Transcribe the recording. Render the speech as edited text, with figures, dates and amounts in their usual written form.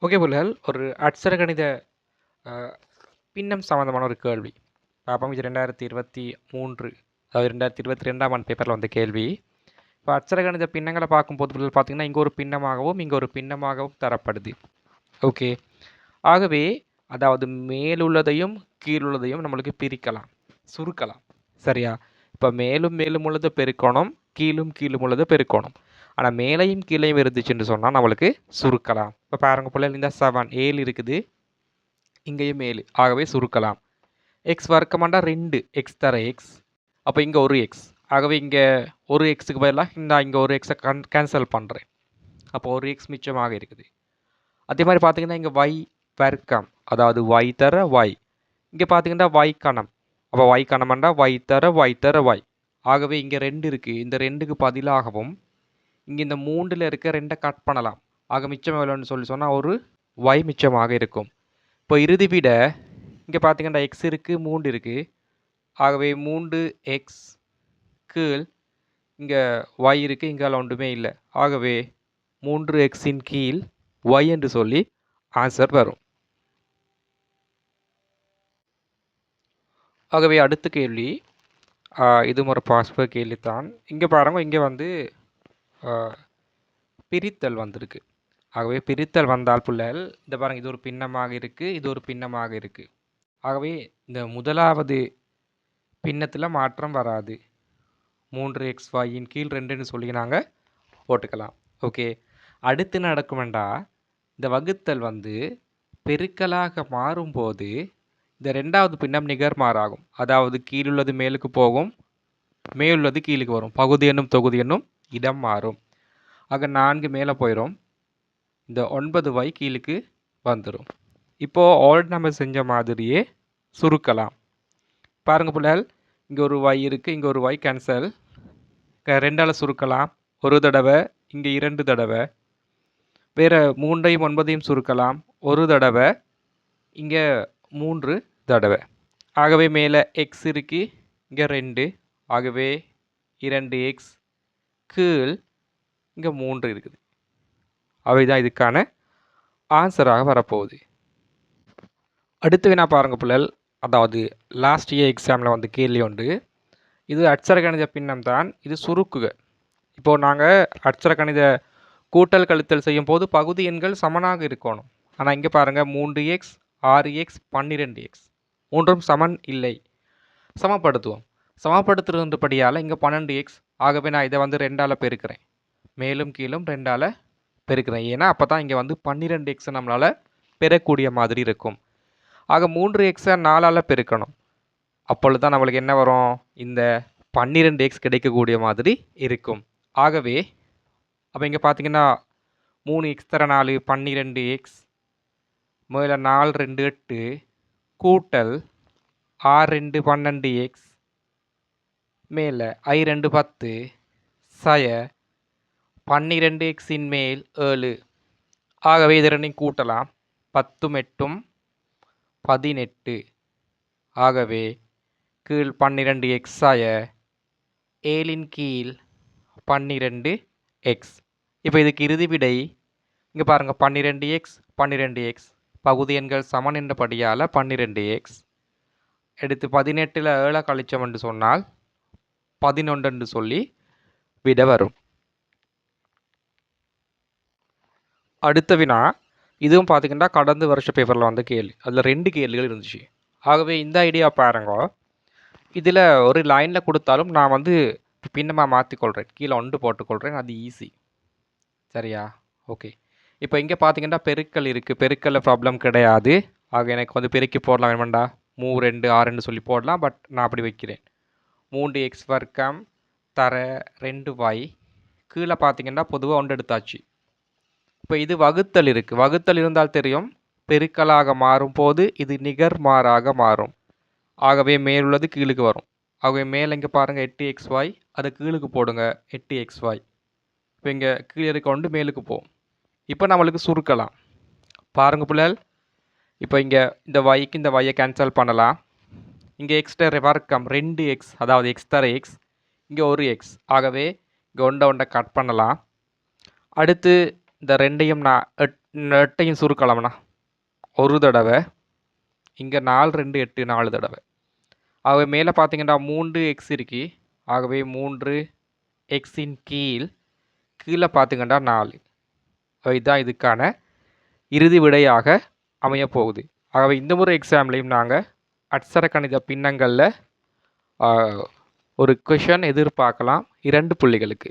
Okay புள்ளகள், ஒரு அட்சரகணித அ, பின்னம் சம்மந்தமான ஒரு கேள்வி பார்ப்போம். இது 2023 அதாவது 2022ஆம் ஆண்டு பேப்பரில் வந்த கேள்வி. இப்போ அட்சரகணித பின்னங்களை பார்க்கும்போது புள்ளகள் பார்த்தீங்கன்னா இங்கே ஒரு பின்னமாகவும் இங்கே ஒரு பின்னமாகவும் தரப்படுது. ஓகே, ஆகவே அதாவது மேலுள்ளதையும் கீழுள்ளதையும் நம்மளுக்கு பிரிக்கலாம், சுருக்கலாம். சரியா? இப்போ மேலும் மேலும் உள்ளதை பெருக்கணும், கீழும் கீழும் உள்ளதை பெருக்கணும். ஆனால் மேலையும் கீழையும் இருந்துச்சுன்னு சொன்னால் நம்மளுக்கு சுருக்கலாம். இப்போ பாருங்க பிள்ளைகள், இந்த 7 7 இருக்குது, இங்கேயும் 7, ஆகவே சுருக்கலாம். எக்ஸ் வர்க்கமாண்டா 2 எக்ஸ் தர எக்ஸ், அப்போ இங்கே ஒரு எக்ஸ், ஆகவே இங்கே ஒரு எக்ஸுக்கு பதிலாக இங்கே ஒரு எக்ஸை கேன்சல் பண்ணுறேன், அப்போ ஒரு எக்ஸ் மிச்சமாக இருக்குது. அதே மாதிரி பார்த்தீங்கன்னா இங்கே y வர்க்கம், அதாவது y தர y, இங்கே பார்த்தீங்கன்னா y கணம், அப்போ y கணம்ண்டா y தர y, ஆகவே இங்கே 2 இருக்குது, இந்த 2க்கு பதிலாகவும் இங்கே இந்த 3ல் இருக்க 2 கட் பண்ணலாம், ஆக மிச்சம் எவ்வளோன்னு சொன்னால் ஒரு y மிச்சமாக இருக்கும். இப்போ இறுதி விட இங்கே பார்த்தீங்கன்னா எக்ஸ் இருக்குது, 3 இருக்குது, ஆகவே 3x கீழ் இங்கே y இருக்குது, இங்கே ஒன்றுமே இல்லை, ஆகவே 3xன் கீழ் y என்று சொல்லி ஆன்சர் வரும். ஆகவே அடுத்த கேள்வி, இதுவும் ஒரு பாஸ்பர் கேள்வி தான். இங்கே பாருங்க, இங்கே வந்து பிரித்தல் வந்திருக்கு. ஆகவே பிரித்தல் வந்தால் புள்ளல் இந்த பாருங்கள், இது ஒரு பின்னமாக இருக்குது, இது ஒரு பின்னமாக இருக்குது, ஆகவே இந்த முதலாவது பின்னத்தில் மாற்றம் வராது. 3xyன் கீழ் 2ன்னு சொல்லி நாங்கள் போட்டுக்கலாம். ஓகே, அடுத்து நடக்குமெண்டா இந்த வகுத்தல் வந்து பெருக்கலாக மாறும்போது இந்த ரெண்டாவது பின்னம் நிகர்மாறாகும், அதாவது கீழுள்ளது மேலுக்கு போகும், மேலுள்ளது கீழுக்கு வரும், பகுதி என்னும் தொகுதி என்னும் இடம் மாறும். ஆக 4 மேலே போயிடும், இந்த 9y கீழுக்கு வந்துடும். இப்போது ஆல்ரெடி நம்ம செஞ்ச மாதிரியே சுருக்கலாம். பாருங்க பிள்ளைகள், இங்கே ஒரு y இருக்குது, இங்கே ஒரு y கேன்சல், 2ஆல் சுருக்கலாம் ஒரு தடவை, இங்கே 2 தடவை, வேறு 3ஐயும் 9ஐயும் சுருக்கலாம் ஒரு தடவை, இங்கே 3 தடவை, ஆகவே மேலே x இருக்கு, இங்கே 2, ஆகவே 2x கீழ் இங்கே 3 இருக்குது. அவைதான் இதுக்கான ஆன்சராக வரப்போகுது. அடுத்து வேணா பாருங்கள் பிள்ளைகள், அதாவது லாஸ்ட் இயர் எக்ஸாமில் வந்து கேள்வி உண்டு. இது அட்சரகணித பின்னம் தான், இது சுருக்குக. இப்போது நாங்கள் அட்சரகணித கூட்டல் கழித்தல் செய்யும் போது பகுதி எண்கள் சமனாக இருக்கணும். ஆனால் இங்கே பாருங்கள், 3x 6x 12x மூன்றும் சமன் இல்லை. சமப்படுத்துவோம், சமப்படுத்துறதுபடியால் இங்கே 12x, ஆகவே நான் இதை வந்து 2ஆல் பெருக்கிறேன், மேலும் கீழும் 2ஆல் பெருக்கிறேன், ஏன்னா அப்போ தான் இங்கே வந்து 12x நம்மளால் பெறக்கூடிய மாதிரி இருக்கும். ஆக 3xஐ 4ஆல் பெருக்கணும், அப்பொழுது தான் நம்மளுக்கு என்ன வரும், இந்த 12x கிடைக்கக்கூடிய மாதிரி இருக்கும். ஆகவே அப்போ இங்கே பார்த்தீங்கன்னா 3x தர 4 12x, மேலே 4 2 8 கூட்டல் 6 2 12x, மேலே I 2 10 சய 12xன் மேல் 7, ஆகவே இது ரெண்டையும் கூட்டலாம், 10 8 18, ஆகவே கீழ் 12x சய 7ன் கீழ் 12x. இப்போ இதுக்கு இறுதி விடை இங்கே பாருங்கள், 12x பகுதி எண்கள் சமன் என்றபடியால் 12x எடுத்து 18ல் 7 கழிச்சோம் என்று சொன்னால் 11 என்று சொல்லி விட வரும். அடுத்த வினா, இதுவும் பார்த்தீங்கன்னா கடந்த வருஷ பேப்பரில் வந்த கேள்வி, அதில் 2 கேள்விகள் இருந்துச்சு. ஆகவே இந்த ஐடியா பாருங்க, இதில் ஒரு லைனில் கொடுத்தாலும் நான் வந்து பின்னமாக மாற்றிக்கொள்கிறேன், கீழே 1 போட்டுக்கொள்கிறேன், அது ஈஸி. சரியா? ஓகே, இப்போ இங்கே பார்த்தீங்கன்னா பெருக்கல் இருக்குது, பெருக்கல்ல ப்ராப்ளம் கிடையாது, ஆக எனக்கு வந்து பெருக்கி போடலாம் வேணுமெண்டா 3 2 6ன்னு சொல்லி போடலாம், பட் நான் அப்படி வைக்கிறேன். 3x வர்க்கம் தர 2y, கீழே பார்த்தீங்கன்னா பொதுவாக 1 எடுத்தாச்சு. இப்போ இது வகுத்தல் இருக்குது, வகுத்தல் இருந்தால் தெரியும், பெருக்கலாக மாறும் போது இது நிகர்மாறாக மாறும், ஆகவே மேலுள்ளது கீழுக்கு வரும். ஆகவே மேலே இங்கே பாருங்கள் 8xy, அதை கீழுக்கு போடுங்க 8xy, இப்போ இங்கே கீழே இருக்க 1 மேலுக்கு போகும். இப்போ நம்மளுக்கு சுருக்கலாம். பாருங்கள் பிள்ளைகள், இப்போ இங்கே இந்த yக்கு இந்த yயை கேன்சல் பண்ணலாம், இங்கே x தர வர்க்கம் 2x, அதாவது x தர x, இங்கே ஒரு x, ஆகவே இங்கே 1 கட் பண்ணலாம். அடுத்து இந்த 2ஐயும் நான் 8யும் சுருக்கலாம்ண்ணா. ஒரு தடவை இங்கே 4 2 8 4 தடவை. ஆகவே மேலே பார்த்தீங்கன்னா 3x இருக்கு. ஆகவே 3xன் கீழே பார்த்தீங்கன்னா 4. இதுதான் இதுக்கான இறுதி விடையாக அமைய போகுது. ஆகவே இந்த முறை எக்ஸாம்லையும் நாங்கள் அட்சர கணித பின்னங்களில் ஒரு கொஷன் எதிர்பார்க்கலாம் 2 புள்ளிகளுக்கு.